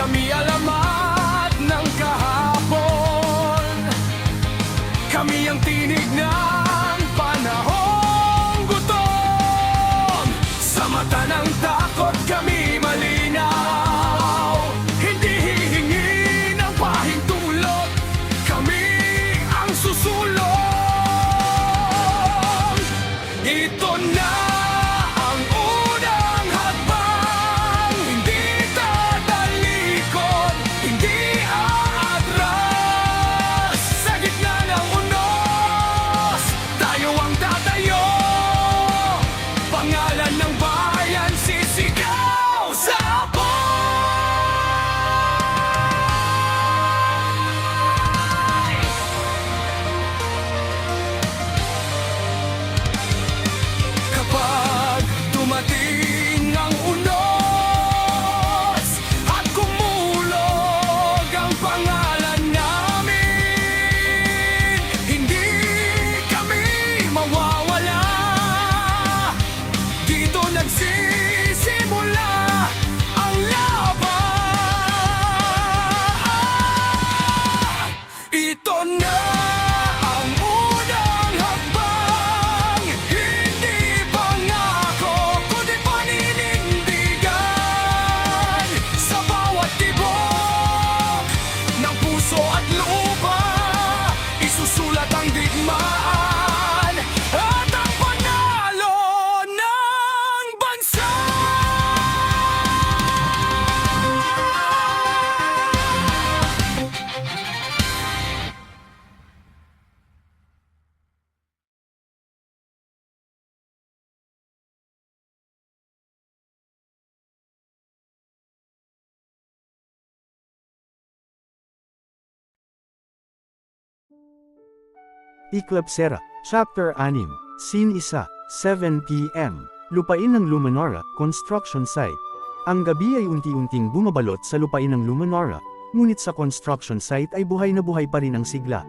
Kami alamat ng kahapon, kami ang tinig ng panahong gutom. Sa mata ng takot kami malinaw, hindi hihingi ng pahintulot, kami ang susulong. Ito na ang unang hakbang, hindi tatalikod, hindi aatras. Sa gitna ng unos, tayo ang tatayo, pangalan ng bayan sisigaw sa buhay. Kapag dumating ang unos at kumulog ang pangalan namin, hindi kami mawawala. Dito nagsisimula ang laban. Ito na ang unang hakbang, hindi pangako kundi paninindigan. Sa bawat tibok ng puso at lupa, isusulat ang digmaan at ang panalo ng bansa. Eclipsera, Chapter 6, Scene 1, 7 p.m. Lupain ng Luminara, Construction Site. Ang gabi ay unti-unting bumabalot sa lupain ng Luminara, ngunit sa construction site ay buhay na buhay pa rin ang sigla.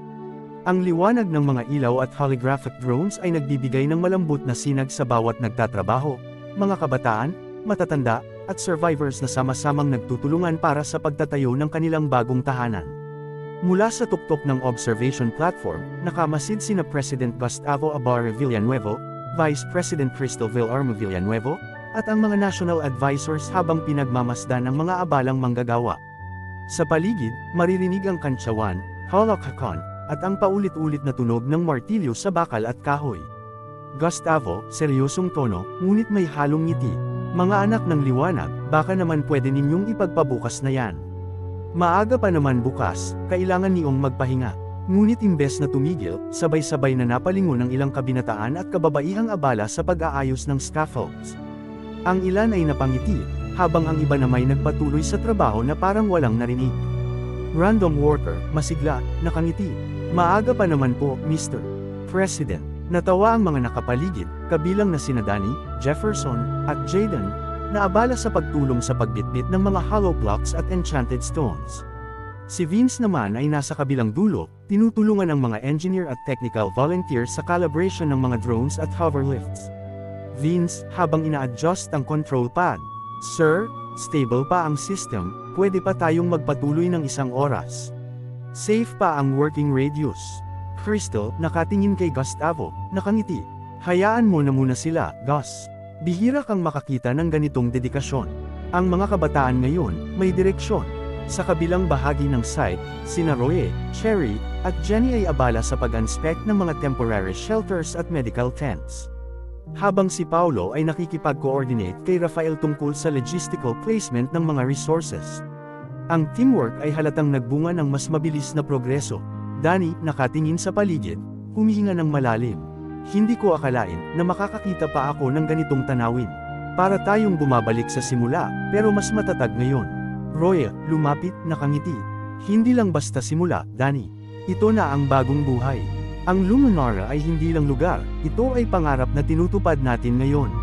Ang liwanag ng mga ilaw at holographic drones ay nagbibigay ng malambot na sinag sa bawat nagtatrabaho, mga kabataan, matatanda, at survivors na sama-samang nagtutulungan para sa pagtatayo ng kanilang bagong tahanan. Mula sa tuktok ng observation platform, nakamasid sina President Gustavo Abarre Villanueva, Vice President Crystal Villarmo Villanueva, at ang mga national advisors habang pinagmamasdan ang mga abalang manggagawa. Sa paligid, maririnig ang kantsawan, halakhakan, at ang paulit-ulit na tunog ng martilyo sa bakal at kahoy. Gustavo, seryosong tono, ngunit may halong ngiti. Mga anak ng liwanag, baka naman pwede ninyong ipagpabukas na yan. Maaga pa naman bukas, kailangan niyong magpahinga. Ngunit imbes na tumigil, sabay-sabay na napalingon ang ilang kabinataan at kababaihang abala sa pag-aayos ng scaffolds. Ang ilan ay napangiti, habang ang iba namay nagpatuloy sa trabaho na parang walang narinig. Random worker, masigla, nakangiti. Maaga pa naman po, Mr. President. Natawa ang mga nakapaligid, kabilang na sina Danny, Jefferson, at Jaden, na abala sa pagtulong sa pagbitbit ng mga hollow blocks at enchanted stones. Si Vince naman ay nasa kabilang dulo, tinutulungan ang mga engineer at technical volunteers sa calibration ng mga drones at hoverlifts. Vince, habang ina-adjust ang control pad. Sir, stable pa ang system, pwede pa tayong magpatuloy ng 1 oras. Safe pa ang working radius. Crystal, nakatingin kay Gustavo, nakangiti. Hayaan mo na muna sila, Gus. Bihira kang makakita ng ganitong dedikasyon. Ang mga kabataan ngayon, may direksyon. Sa kabilang bahagi ng site, sina Roy, Cherry, at Jenny ay abala sa pag-inspect ng mga temporary shelters at medical tents. Habang si Paulo ay nakikipag-coordinate kay Rafael tungkol sa logistical placement ng mga resources. Ang teamwork ay halatang nagbunga ng mas mabilis na progreso. Danny, nakatingin sa paligid, humihinga ng malalim. Hindi ko akalain na makakakita pa ako ng ganitong tanawin. Para tayong bumabalik sa simula, pero mas matatag ngayon. Roy, lumapit, nakangiti. Hindi lang basta simula, Danny. Ito na ang bagong buhay. Ang Luminara ay hindi lang lugar, ito ay pangarap na tinutupad natin ngayon.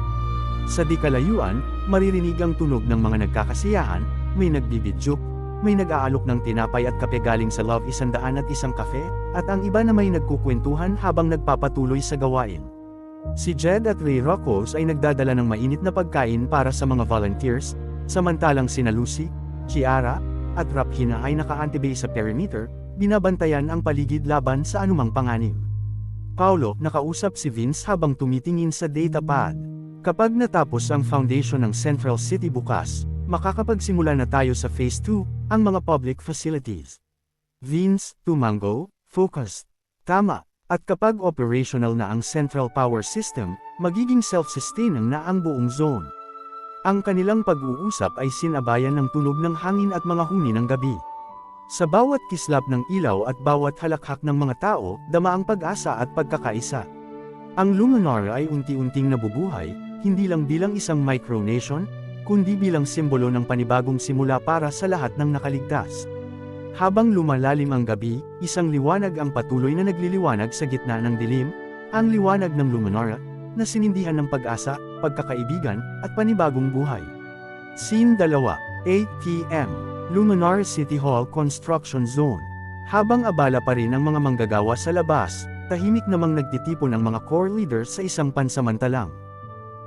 Sa di kalayuan, maririnig ang tunog ng mga nagkakasiyahan, may nagbibidyok, may nag-aalok ng tinapay at kape galing sa Love 101 Cafe, at ang iba na may nagkukwentuhan habang nagpapatuloy sa gawain. Si Jed at Ray Roccos ay nagdadala ng mainit na pagkain para sa mga volunteers, samantalang sina Lucy, Chiara, at Rapkina ay naka-antibase sa perimeter, binabantayan ang paligid laban sa anumang panganib. Paulo, nakausap si Vince habang tumitingin sa datapad. Kapag natapos ang foundation ng Central City bukas, makakapagsimula na tayo sa Phase 2, ang mga public facilities. Vince, tumango, focused. Tama. At kapag operational na ang Central Power System, magiging self-sustaining na ang buong zone. Ang kanilang pag-uusap ay sinabayan ng tunog ng hangin at mga huni ng gabi. Sa bawat kislap ng ilaw at bawat halakhak ng mga tao, dama ang pag-asa at pagkakaisa. Ang Luminara ay unti-unting nabubuhay, hindi lang bilang isang micronation, kundi bilang simbolo ng panibagong simula para sa lahat ng nakaligtas. Habang lumalalim ang gabi, isang liwanag ang patuloy na nagliliwanag sa gitna ng dilim, ang liwanag ng Luminara, na sinindihan ng pag-asa, pagkakaibigan, at panibagong buhay. Scene 2, 8 p.m. Luminara City Hall Construction Zone. Habang abala pa rin ang mga manggagawa sa labas, tahimik namang nagtitipon ang mga core leaders sa isang pansamantalang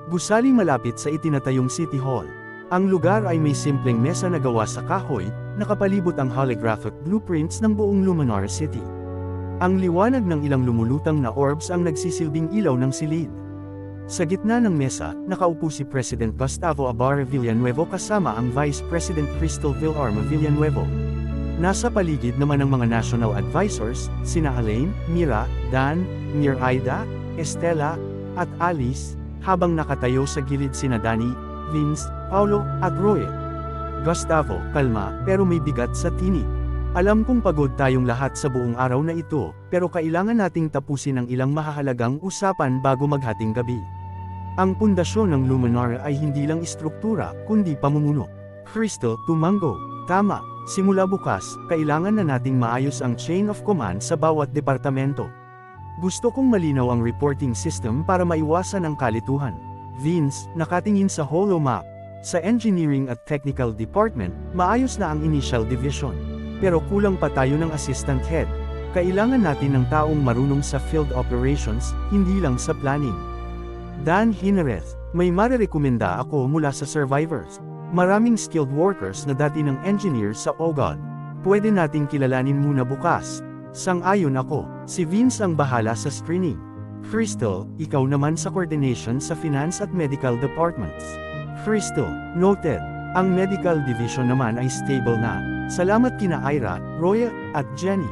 gusali malapit sa itinatayong City Hall. Ang lugar ay may simpleng mesa na gawa sa kahoy, nakapalibot ang holographic blueprints ng buong Luminara City. Ang liwanag ng ilang lumulutang na orbs ang nagsisilbing ilaw ng silid. Sa gitna ng mesa, nakaupo si President Gustavo Abarra Villanueva kasama ang Vice President Crystal Villarma Villanueva. Nasa paligid naman ng mga national advisors, sina Elaine, Mira, Dan, Miraida, Estela, at Alice, habang nakatayo sa gilid sina Danny, Vince, Paulo, at Roy. Gustavo, kalma, pero may bigat sa tinig. Alam kong pagod tayong lahat sa buong araw na ito, pero kailangan nating tapusin ang ilang mahahalagang usapan bago maghating gabi. Ang pundasyon ng Luminara ay hindi lang istruktura, kundi pamumuno. Crystal, tumango. Tama, simula bukas, kailangan na nating maayos ang chain of command sa bawat departamento. Gusto kong malinaw ang reporting system para maiwasan ang kalituhan. Vince, nakatingin sa holo map. Sa Engineering at Technical Department, maayos na ang initial division. Pero kulang pa tayo ng assistant head. Kailangan natin ng taong marunong sa field operations, hindi lang sa planning. Dan Hinereth, may marerekomenda ako mula sa survivors. Maraming skilled workers na dati ng engineers sa OGOD. Pwede nating kilalanin muna bukas. Sang-ayon ako, si Vince ang bahala sa screening. Crystal, ikaw naman sa coordination sa finance at medical departments. Crystal, noted. Ang medical division naman ay stable na. Salamat kina Ira, Roya, at Jenny.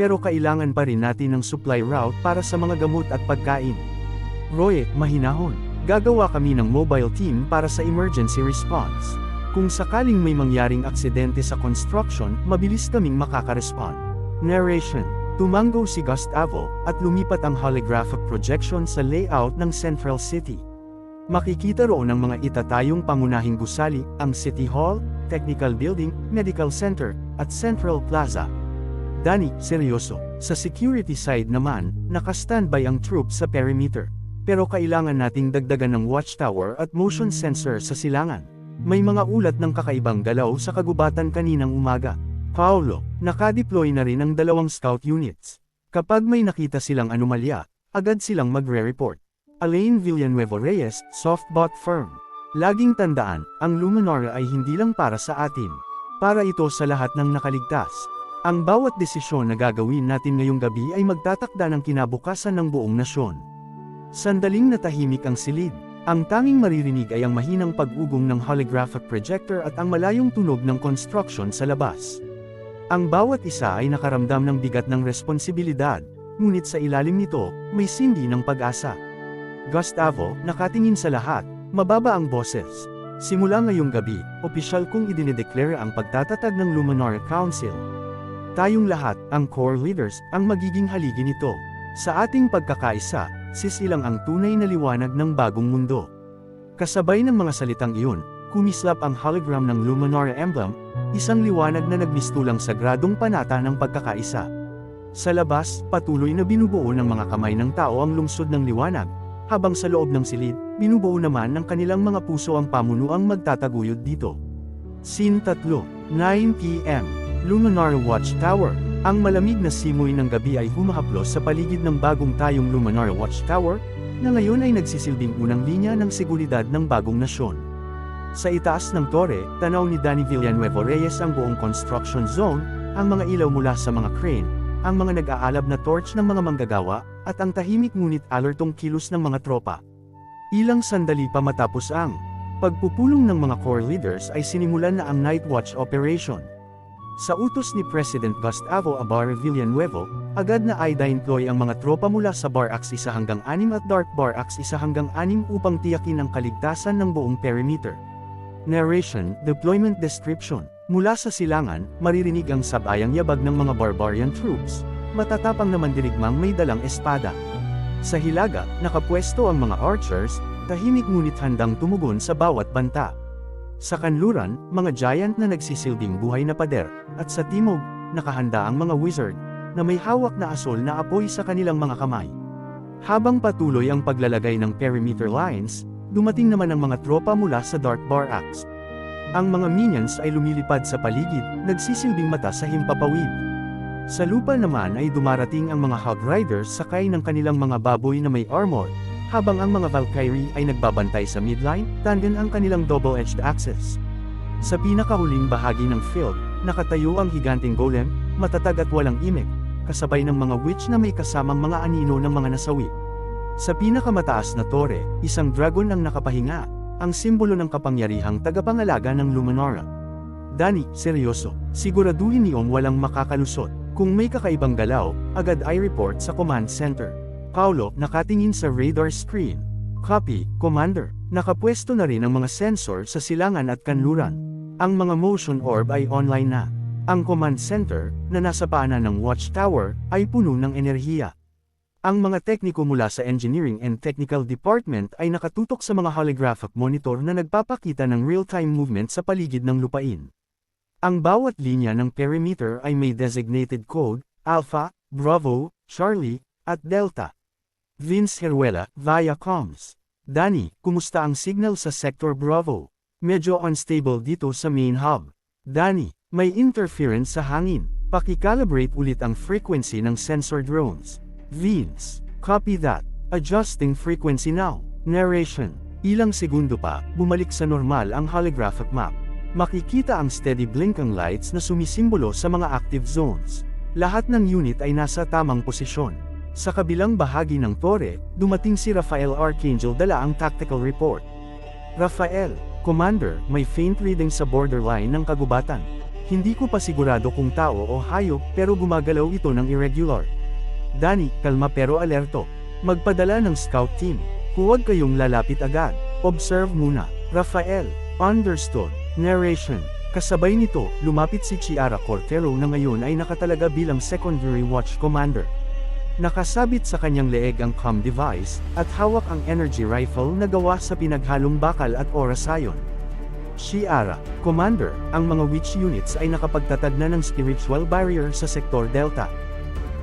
Pero kailangan pa rin natin ng supply route para sa mga gamot at pagkain. Roy, mahinahon. Gagawa kami ng mobile team para sa emergency response. Kung sakaling may mangyaring aksidente sa construction, mabilis kaming makaka-respond. Narration. Tumango si Gustavo, at lumipat ang holographic projection sa layout ng Central City. Makikita roon ang mga itatayong pangunahing gusali, ang City Hall, Technical Building, Medical Center, at Central Plaza. Danny, seryoso. Sa security side naman, naka-standby ang troops sa perimeter. Pero kailangan nating dagdagan ng watchtower at motion sensor sa silangan. May mga ulat ng kakaibang galaw sa kagubatan kaninang umaga. Paulo, nakadeploy na rin ang 2 scout units. Kapag may nakita silang anomalya, agad silang magre-report. Elaine Villanueva Reyes, Softbot Firm. Laging tandaan, ang Luminara ay hindi lang para sa atin. Para ito sa lahat ng nakaligtas. Ang bawat desisyon na gagawin natin ngayong gabi ay magtatakda ng kinabukasan ng buong nasyon. Sandaling natahimik ang silid. Ang tanging maririnig ay ang mahinang pag-ugong ng holographic projector at ang malayong tunog ng construction sa labas. Ang bawat isa ay nakaramdam ng bigat ng responsibilidad, ngunit sa ilalim nito, may sindi ng pag-asa. Gustavo, nakatingin sa lahat, mababa ang boses. Simula ngayong gabi, opisyal kong idinedeklara ang pagtatatag ng Luminara Council. Tayong lahat, ang core leaders, ang magiging haligi nito. Sa ating pagkakaisa, sisilang ang tunay na liwanag ng bagong mundo. Kasabay ng mga salitang iyon, kumislap ang hologram ng Luminara emblem, isang liwanag na nagmistulang sagradong panata ng pagkakaisa. Sa labas, patuloy na binubuo ng mga kamay ng tao ang lungsod ng liwanag, habang sa loob ng silid, binubuo naman ng kanilang mga puso ang pamunuang magtataguyod dito. Scene 3, 9 p.m. Luminara Watchtower. Ang malamig na simoy ng gabi ay humahaplos sa paligid ng bagong tayong Luminara Watchtower, na ngayon ay nagsisilbing unang linya ng seguridad ng bagong nasyon. Sa itaas ng tore, tanaw ni Danny Villanueva Reyes ang buong construction zone, ang mga ilaw mula sa mga crane, ang mga nag-aalab na torch ng mga manggagawa, at ang tahimik ngunit alertong kilos ng mga tropa. Ilang sandali pa matapos ang pagpupulong ng mga core leaders ay sinimulan na ang Night Watch operation. Sa utos ni President Gustavo Abarra Villanueva, agad na i-deploy ang mga tropa mula sa Bar Axe 1 hanggang 6 at Dark Bar Axe 1 hanggang 6 upang tiyakin ang kaligtasan ng buong perimeter. Narration, Deployment Description. Mula sa silangan, maririnig ang sabayang yabag ng mga barbarian troops, matatapang na mandirigmang may dalang espada. Sa hilaga, nakapwesto ang mga archers, tahimik ngunit handang tumugon sa bawat banta. Sa kanluran, mga giant na nagsisilbing buhay na pader, at sa timog, nakahanda ang mga wizard, na may hawak na asol na apoy sa kanilang mga kamay. Habang patuloy ang paglalagay ng perimeter lines, dumating naman ang mga tropa mula sa Dark Bar Axe. Ang mga minions ay lumilipad sa paligid, nagsisilbing mata sa himpapawid. Sa lupa naman ay dumarating ang mga Hog Riders sakay ng kanilang mga baboy na may armor, habang ang mga Valkyrie ay nagbabantay sa midline, tangan ang kanilang double-edged axes. Sa pinakahuling bahagi ng field, nakatayo ang higanting golem, matatag at walang imik, kasabay ng mga witch na may kasamang mga anino ng mga nasawi. Sa pinakamataas na tore, isang dragon ang nakapahinga, ang simbolo ng kapangyarihang tagapangalaga ng Luminara. Danny, seryoso, siguraduhin niyong walang makakalusot. Kung may kakaibang galaw, agad i-report sa command center. Paulo, nakatingin sa radar screen. Copy, Commander. Nakapwesto na rin ang mga sensor sa silangan at kanluran. Ang mga motion orb ay online na. Ang command center, na nasa paanan ng watchtower, ay puno ng enerhiya. Ang mga tekniko mula sa Engineering and Technical Department ay nakatutok sa mga holographic monitor na nagpapakita ng real-time movement sa paligid ng lupain. Ang bawat linya ng perimeter ay may designated code, Alpha, Bravo, Charlie, at Delta. Vince Heruela, via comms. Danny, kumusta ang signal sa Sector Bravo? Medyo unstable dito sa main hub. Danny, may interference sa hangin. Paki-calibrate ulit ang frequency ng sensor drones. Vince, copy that. Adjusting frequency now. Narration. Ilang segundo pa, bumalik sa normal ang holographic map. Makikita ang steady blinking lights na sumisimbolo sa mga active zones. Lahat ng unit ay nasa tamang posisyon. Sa kabilang bahagi ng tore, dumating si Rafael Archangel dala ang tactical report. Rafael, Commander, may faint reading sa borderline ng kagubatan. Hindi ko pa sigurado kung tao o hayop pero gumagalaw ito ng irregular. Danny, kalma pero alerto. Magpadala ng scout team. Huwag kayong lalapit agad. Observe muna. Rafael, understood. Narration. Kasabay nito, lumapit si Chiara Cortero na ngayon ay nakatalaga bilang secondary watch commander. Nakasabit sa kanyang leeg ang comm device, at hawak ang energy rifle na gawa sa pinaghalong bakal at orasayon. Chiara, Commander, ang mga witch units ay nakapagtatag na ng spiritual barrier sa Sector Delta.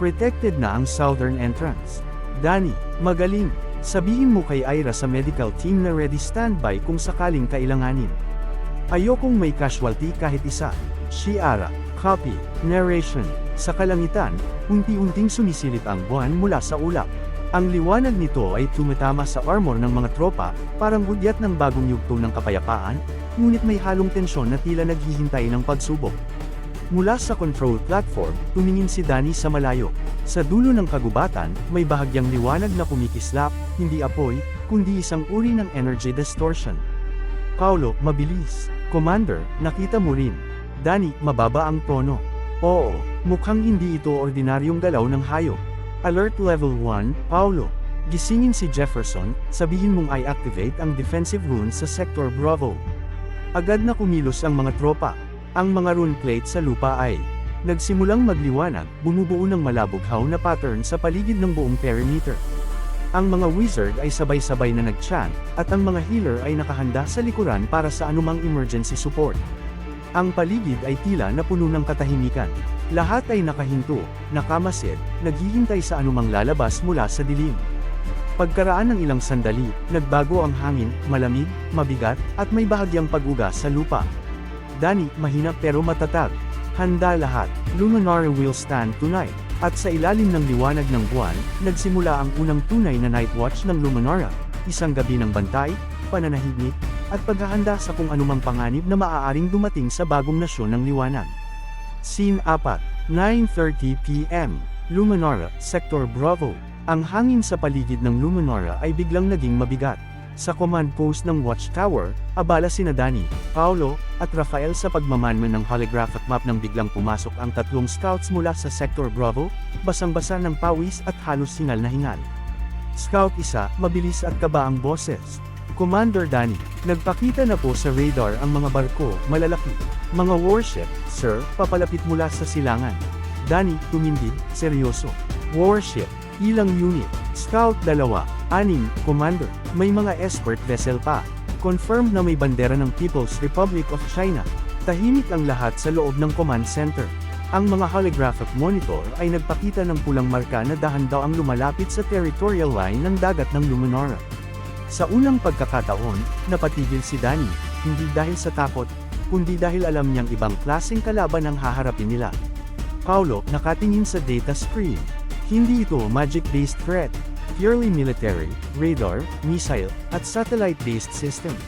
Protected na ang southern entrance. Danny, magaling. Sabihin mo kay Ira sa medical team na ready standby kung sakaling kailanganin. Ayokong may casualty kahit isa. Chiara, copy. Narration. Sa kalangitan, unti-unting sumisilip ang buwan mula sa ulap. Ang liwanag nito ay tumatama sa armor ng mga tropa, parang hudyat ng bagong yugto ng kapayapaan, ngunit may halong tensyon na tila naghihintay ng pagsubok. Mula sa control platform, tumingin si Danny sa malayo. Sa dulo ng kagubatan, may bahagyang liwanag na kumikislap, hindi apoy, kundi isang uri ng energy distortion. Paulo, mabilis. Commander, nakita mo rin. Danny, mababa ang tono. Oo, mukhang hindi ito ordinaryong galaw ng hayop. Alert Level 1, Paulo. Gisingin si Jefferson, sabihin mong i-activate ang defensive runes sa Sector Bravo. Agad na kumilos ang mga tropa. Ang mga rune plate sa lupa ay nagsimulang magliwanag, bumubuo ng malabughaw na pattern sa paligid ng buong perimeter. Ang mga wizard ay sabay-sabay na nag-chant, at ang mga healer ay nakahanda sa likuran para sa anumang emergency support. Ang paligid ay tila na puno ng katahimikan. Lahat ay nakahinto, nakamasid, naghihintay sa anumang lalabas mula sa dilim. Pagkaraan ng ilang sandali, nagbago ang hangin, malamig, mabigat, at may bahagyang pag-uga sa lupa. Danny, mahina pero matatag. Handa lahat, Luminara will stand tonight. At sa ilalim ng liwanag ng buwan, nagsimula ang unang tunay na night watch ng Luminara. Isang gabi ng bantay, pananahimik, at paghahanda sa kung anumang panganib na maaaring dumating sa bagong nasyon ng liwanag. Scene 4, 9:30 p.m. Luminara, Sector Bravo. Ang hangin sa paligid ng Luminara ay biglang naging mabigat. Sa command post ng Watchtower, abala sina Danny, Paolo, at Rafael sa pagmamanman ng holographic map nang biglang pumasok ang tatlong scouts mula sa Sector Bravo, basang-basa ng pawis at halos hingal na hingal. Scout 1, mabilis at kaba ang boses. Commander Danny, nagpakita na po sa radar ang mga barko, malalaki. Mga warship, sir, papalapit mula sa silangan. Danny, tumindig, seryoso. Warship, ilang unit. Scout 2, 6, Commander, may mga escort vessel pa. Confirmed na may bandera ng People's Republic of China. Tahimik ang lahat sa loob ng command center. Ang mga holographic monitor ay nagpakita ng pulang marka na dahan daw ang lumalapit sa territorial line ng dagat ng Luminara. Sa unang pagkakataon, napatigil si Danny, hindi dahil sa takot, kundi dahil alam niyang ibang klaseng kalaban ang haharapin nila. Paolo, nakatingin sa data screen. Hindi ito magic-based threat, purely military, radar, missile, at satellite-based systems.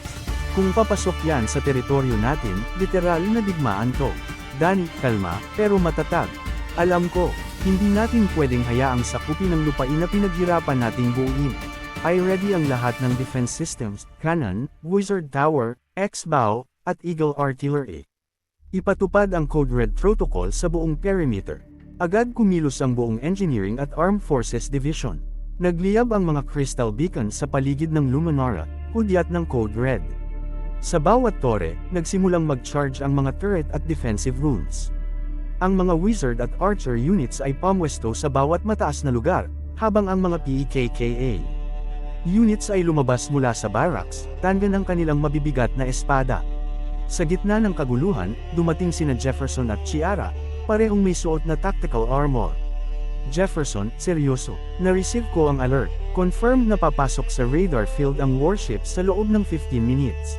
Kung papasok yan sa teritoryo natin, literal na digmaan to. Danny, kalma, pero matatag. Alam ko, hindi natin pwedeng hayaang sakupin ang lupain na pinaghirapan nating buuin. I ready ang lahat ng defense systems, cannon, Wizard Tower, X-Bow, at Eagle Artillery. Ipatupad ang Code Red Protocol sa buong perimeter. Agad kumilos ang buong Engineering at Armed Forces Division. Nagliyab ang mga crystal beacons sa paligid ng Luminara, hudyat ng Code Red. Sa bawat tore, nagsimulang mag-charge ang mga turret at defensive runes. Ang mga wizard at archer units ay pamwesto sa bawat mataas na lugar, habang ang mga PKKA units ay lumabas mula sa barracks, tanda ng kanilang mabibigat na espada. Sa gitna ng kaguluhan, dumating sina Jefferson at Chiara, parehong may suot na tactical armor. Jefferson, seryoso. Na-receive ko ang alert. Confirmed na papasok sa radar field ang warships sa loob ng 15 minutes.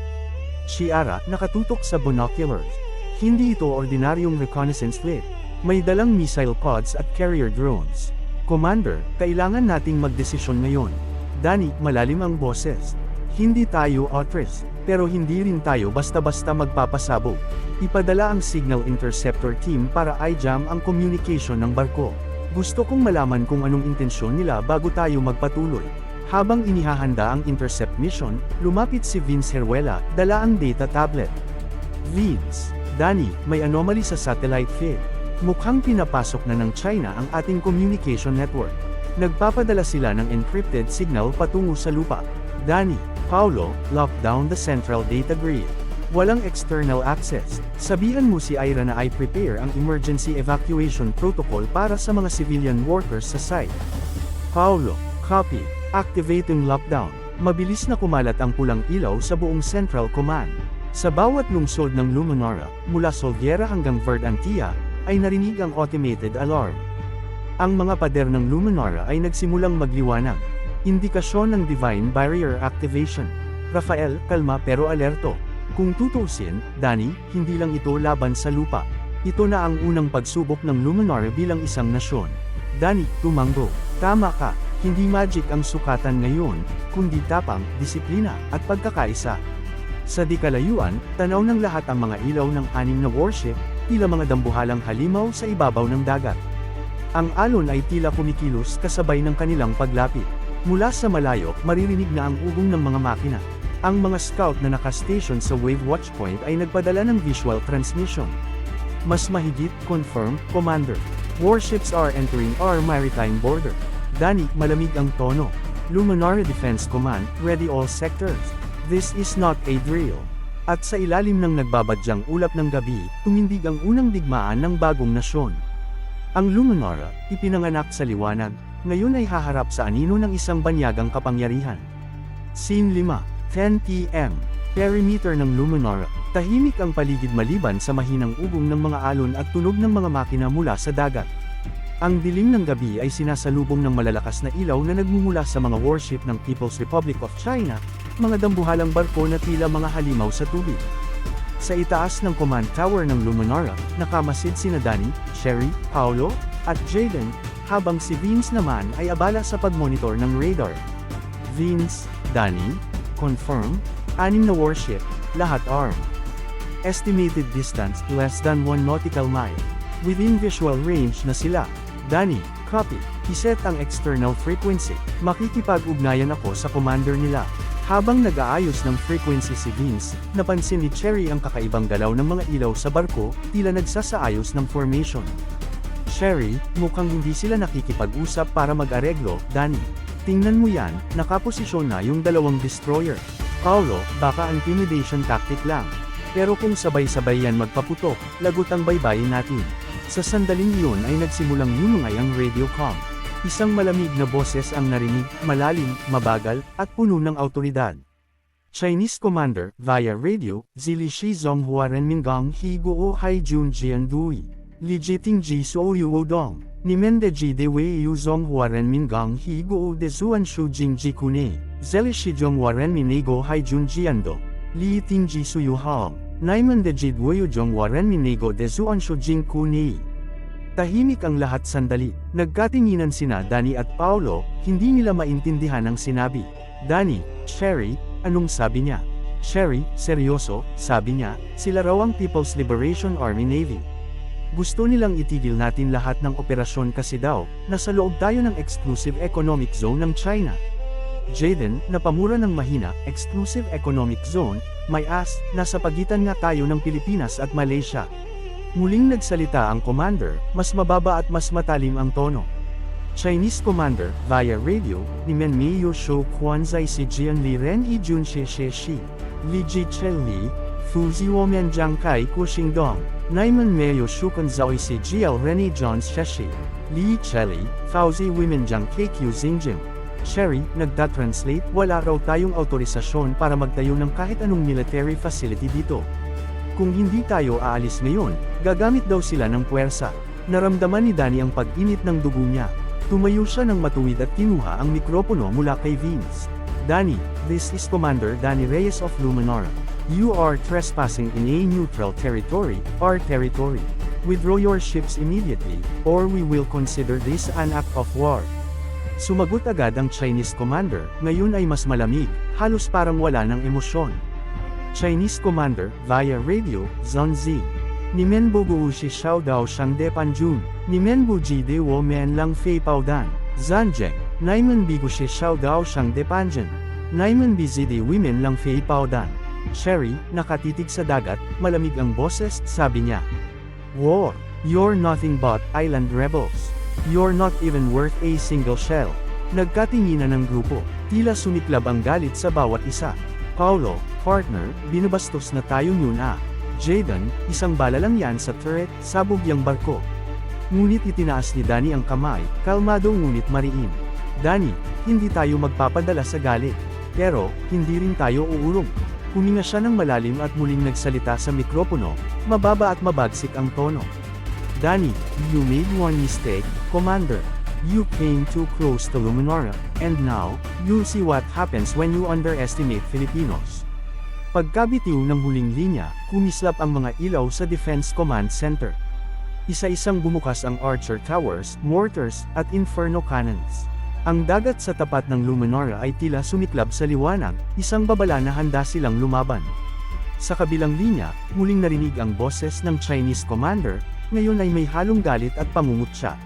Chiara, nakatutok sa binoculars. Hindi ito ordinaryong reconnaissance fleet. May dalang missile pods at carrier drones. Commander, kailangan nating magdesisyon ngayon. Danny, malalim ang boses. Hindi tayo atras, pero hindi rin tayo basta-basta magpapasabog. Ipadala ang signal interceptor team para i-jam ang communication ng barko. Gusto kong malaman kung anong intensyon nila bago tayo magpatuloy. Habang inihahanda ang intercept mission, lumapit si Vince Heruela, dala ang data tablet. Vince, Danny, may anomaly sa satellite feed. Mukhang pinapasok na ng China ang ating communication network. Nagpapadala sila ng encrypted signal patungo sa lupa. Danny, Paolo, lock down the central data grid. Walang external access. Sabihan mo si Ira na i-prepare ang emergency evacuation protocol para sa mga civilian workers sa site. Paolo, copy. Activating lockdown. Mabilis na kumalat ang pulang ilaw sa buong Central Command. Sa bawat lungsod ng Luminara, mula Solguera hanggang Verdantia, ay narinig ang automated alarm. Ang mga pader ng Luminara ay nagsimulang magliwanag. Indikasyon ng Divine Barrier Activation. Rafael, kalma pero alerto. Kung tutusin, Danny, hindi lang ito laban sa lupa. Ito na ang unang pagsubok ng Luminara bilang isang nasyon. Danny, tumanggo. Tama ka, hindi magic ang sukatan ngayon, kundi tapang, disiplina, at pagkakaisa. Sa di kalayuan, tanaw ng lahat ang mga ilaw ng 6 na warship, tila mga dambuhalang halimaw sa ibabaw ng dagat. Ang alon ay tila kumikilos kasabay ng kanilang paglapit. Mula sa malayo, maririnig na ang ugong ng mga makina. Ang mga scout na nakastation sa Wave Watch Point ay nagpadala ng visual transmission. Mas mahigit, confirm, Commander. Warships are entering our maritime border. Danny, malamig ang tono. Luminara Defense Command, ready all sectors. This is not a drill. At sa ilalim ng nagbabadyang ulap ng gabi, tumindig ang unang digmaan ng bagong nasyon. Ang Luminara, ipinanganak sa liwanag, ngayon ay haharap sa anino ng isang banyagang kapangyarihan. Scene 5. 10 p.m. Perimeter ng Luminara. Tahimik ang paligid maliban sa mahinang ugong ng mga alon at tunog ng mga makina mula sa dagat. Ang dilim ng gabi ay sinasalubong ng malalakas na ilaw na nagmumula sa mga warship ng People's Republic of China, mga dambuhalang barko na tila mga halimaw sa tubig. Sa itaas ng command tower ng Luminara, nakamasid sina Danny, Sherry, Paolo, at Jaden, habang si Vince naman ay abala sa pagmonitor ng radar. Vince, Danny, confirm, 6 na warship, lahat armed. Estimated distance less than 1 nautical mile. Within visual range na sila. Danny, copy. Iset ang external frequency. Makikipag-ugnayan ako sa commander nila. Habang nag-aayos ng frequency si Vince, napansin ni Cherry ang kakaibang galaw ng mga ilaw sa barko, tila nagsasaayos ng formation. Cherry, mukhang hindi sila nakikipag-usap para mag-areglo, Danny. Tingnan mo yan, nakaposisyon na yung dalawang destroyer. Paulo, baka intimidation tactic lang. Pero kung sabay-sabay yan magpaputok, lagot ang baybayin natin. Sa sandaling iyon ay nagsimulang yumungay ang radio comm. Isang malamig na boses ang narinig, malalim, mabagal, at puno ng autoridad. Chinese commander, via radio, Zili Shi Zonghua Renmingang Hi Guo Hai Jun Jian Dui. Li Jiting Ji Suo Yu Dong. Ni Mende Ji De Wei Yu Zonghua Renmingang Hi Guo De Zuan Shu Jing Ji Kune. Zeli Shi Zonghua Renminego Hai Jun Jiando. Li Ting Ji Su Yu Hong. Naiman De Ji Duo Yu Zonghua Renminego De Zuan Shu Jing Kune. Tahimik ang lahat sandali. Nagkatinginan sina Danny at Paulo, hindi nila maintindihan ang sinabi. Danny, Cherry, anong sabi niya? Cherry, seryoso, sabi niya, sila raw ang People's Liberation Army Navy. Gusto nilang itigil natin lahat ng operasyon kasi daw, nasa loob tayo ng Exclusive Economic Zone ng China. Jaden, napamura ng mahina, Exclusive Economic Zone, may nasa pagitan nga tayo ng Pilipinas at Malaysia. Muling nagsalita ang commander, mas mababa at mas matalim ang tono. Chinese commander, via radio, ni Men Meiyo Shou Quanzai Si Jian Li Ren Yi Jun She She Shi. Li Ji Chen Li, Fu Ziwomen Jiang Kai Ku Xingdong. Naiman Meiyo Shu Kanzaoi Si Jiao Ren Yi John Sheshi. Li Cheli, Fauzi Women Jiang KQ Xingjin. Cherry, nagda-translate, wala raw tayong autorisasyon para magtayo ng kahit anong military facility dito. Kung hindi tayo aalis ngayon, gagamit daw sila ng puwersa. Naramdaman ni Danny ang pag-init ng dugo niya. Tumayo siya ng matuwid at kinuha ang mikropono mula kay Vince. Danny, this is Commander Danny Reyes of Luminara. You are trespassing in a neutral territory, our territory. Withdraw your ships immediately, or we will consider this an act of war. Sumagot agad ang Chinese commander, ngayon ay mas malamig, halos parang wala ng emosyon. Chinese commander, via radio, Zhangzi. Ni Men Bo Gu Shi Xiao Dao Shang De Panjun. Ni Men Bu Ji De Wo Men Lang Fei Pao Dan. Zanjeng. Naiman Bi Gu Shi Xiao Dao Shang De Panjun. Naiman Bi Zi De Women Lang Fei Pao Dan. Cherry, nakatitig sa dagat, malamig ang boses, sabi niya. War. You're nothing but island rebels. You're not even worth a single shell. Nagkatinginan ng grupo, tila sumiklab ang galit sa bawat isa. Paulo, partner, binabastos na tayo yun Jaden, isang bala lang yan sa turret, sabog yang barko. Ngunit itinaas ni Danny ang kamay, kalmado ngunit mariin. Danny, hindi tayo magpapadala sa galit. Pero, hindi rin tayo uurong. Huminga siya ng malalim at muling nagsalita sa mikropono, mababa at mabagsik ang tono. Danny, you made one mistake, Commander. You came too close to Luminara, and now, you'll see what happens when you underestimate Filipinos. Pagkabitiw ng huling linya, kumislap ang mga ilaw sa Defense Command Center. Isa-isang bumukas ang Archer Towers, mortars, at Inferno cannons. Ang dagat sa tapat ng Luminara ay tila sumiklab sa liwanag, isang babala na handa silang lumaban. Sa kabilang linya, muling narinig ang boses ng Chinese commander, ngayon ay may halong galit at pangungutya.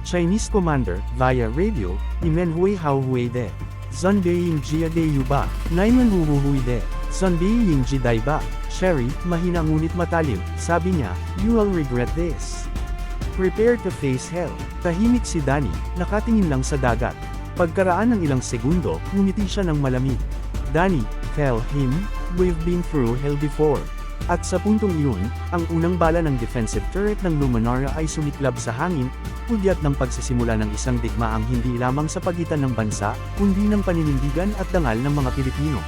Chinese commander, via radio, ni Men Hui Hao Hui De. Zan Beiying Jia De Yu Ba, Naiman Hu Hui De. Zan Beiying Jidai Ba. Cherry, mahina ngunit matalim, sabi niya, you will regret this. Prepare to face hell. Tahimik si Danny, nakatingin lang sa dagat. Pagkaraan ng ilang segundo, ngumiti siya ng malamig. Danny, tell him, we've been through hell before. At sa puntong iyon, ang unang bala ng defensive turret ng Luminara ay sumiklab sa hangin, hudyat ng pagsisimula ng isang digmaang hindi lamang sa pagitan ng bansa, kundi ng paninindigan at dangal ng mga Pilipino.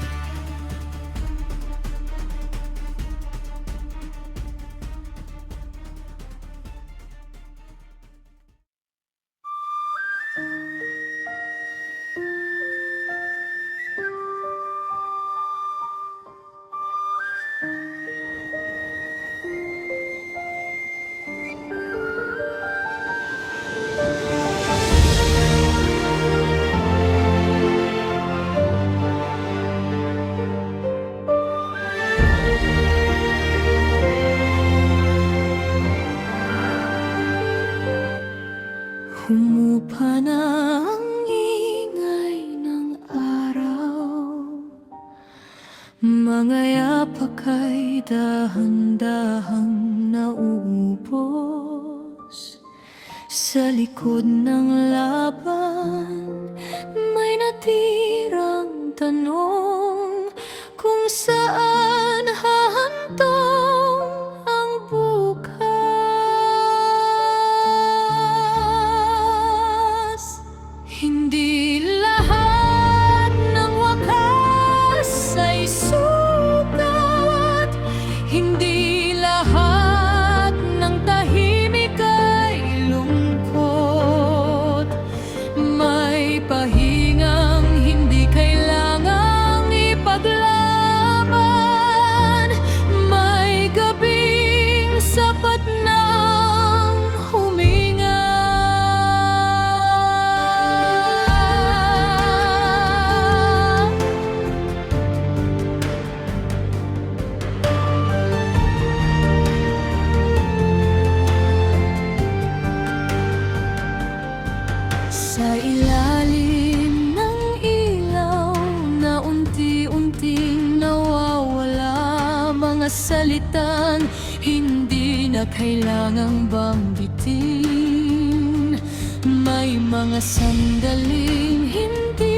mga yapak ay dahan-dahang nauubos. Sa likod ng laban, may natirang tanong kung saan hahantong ang bukas. Hindi lahat ng wakas ay sukat. Hindi lahat ng tahimik ay lungkot. May pahingang hindi kailangang ipaglaban. May gabing sapat nang huminga. Sa ilalim ng ilaw na unti-unting nawawala, mga salitang hindi na kailangang banggitin. May mga sandaling hindi